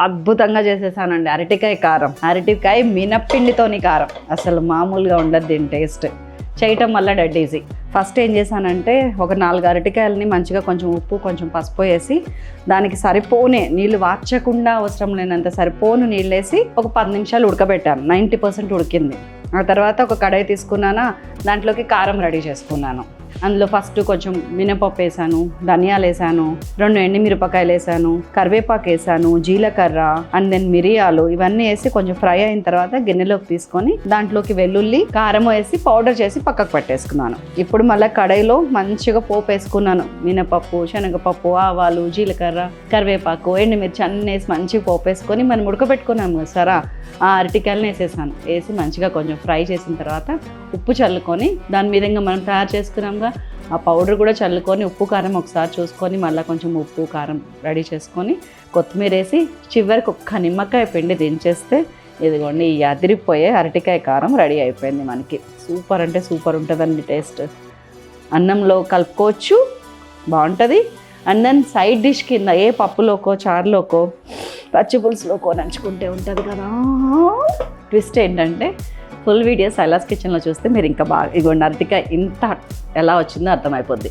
అద్భుతంగా చేసేసానండి అరటికాయ కారం. అరటికాయ మినప్పిండితోని కారం అసలు మామూలుగా ఉండదు దీని టేస్ట్. చేయటం వల్ల డెడ్ ఈజీ. ఫస్ట్ ఏం చేశానంటే ఒక 4 అరటికాయలని మంచిగా కొంచెం ఉప్పు కొంచెం పసుపు వేసి దానికి సరిపోనే నీళ్ళు వార్చకుండా అవసరం లేనంత సరిపోను నీళ్ళు వేసి ఒక 10 నిమిషాలు ఉడకబెట్టాను. 90% ఉడికింది. ఆ తర్వాత ఒక కడాయి తీసుకున్నానా, దాంట్లోకి కారం రెడీ చేసుకున్నాను. అందులో ఫస్ట్ కొంచెం మినపప్పు వేసాను, ధనియాలు వేసాను, 2 ఎండుమిరపకాయలు వేసాను, కరివేపాకు వేసాను, జీలకర్ర అండ్ దెన్ మిరియాలు ఇవన్నీ వేసి కొంచెం ఫ్రై అయిన తర్వాత గిన్నెలోకి తీసుకొని దాంట్లోకి వెల్లుల్లి కారం వేసి పౌడర్ చేసి పక్కకు పెట్టేసుకున్నాను. ఇప్పుడు మళ్ళీ కడాయిలో మంచిగా పోపు వేసుకున్నాను. మినపప్పు, శనగపప్పు, ఆవాలు, జీలకర్ర, కరివేపాకు, ఎండుమిర్చి అన్నీ వేసి మంచిగా పోపు వేసుకొని మనం ఉడకబెట్టుకున్నాము సరా, ఆ అరటికాయలను వేసేసాను. వేసి మంచిగా కొంచెం ఫ్రై చేసిన తర్వాత ఉప్పు చల్లుకొని దాని విధంగా మనం తయారు చేసుకున్నాంగా ఆ పౌడర్ కూడా చల్లుకొని ఉప్పు కారం ఒకసారి చూసుకొని మళ్ళీ కొంచెం ఉప్పు కారం రెడీ చేసుకొని కొత్తిమీర వేసి చివరికి ఒక్క నిమ్మకాయ పిండి దించేస్తే ఇదిగోండి ఈ అదిరిపోయే అరటికాయ కారం రెడీ అయిపోయింది మనకి. సూపర్ అంటే సూపర్ ఉంటుందండి టేస్ట్. అన్నంలో కలుపుకోవచ్చు, బాగుంటుంది. అండ్ దెన్ సైడ్ డిష్ కింద ఏ పప్పులోకో చారులోకో పచ్చి పులుసులోకో నంచుకుంటే ఉంటుంది కదా. ట్విస్ట్ ఏంటంటే ఫుల్ వీడియో సైలాస్ కిచెన్లో చూస్తే మీరు ఇంకా బాగా ఇగోండి అరటికాయ ఇంత ఎలా వచ్చిందో అర్థమైపోద్ది.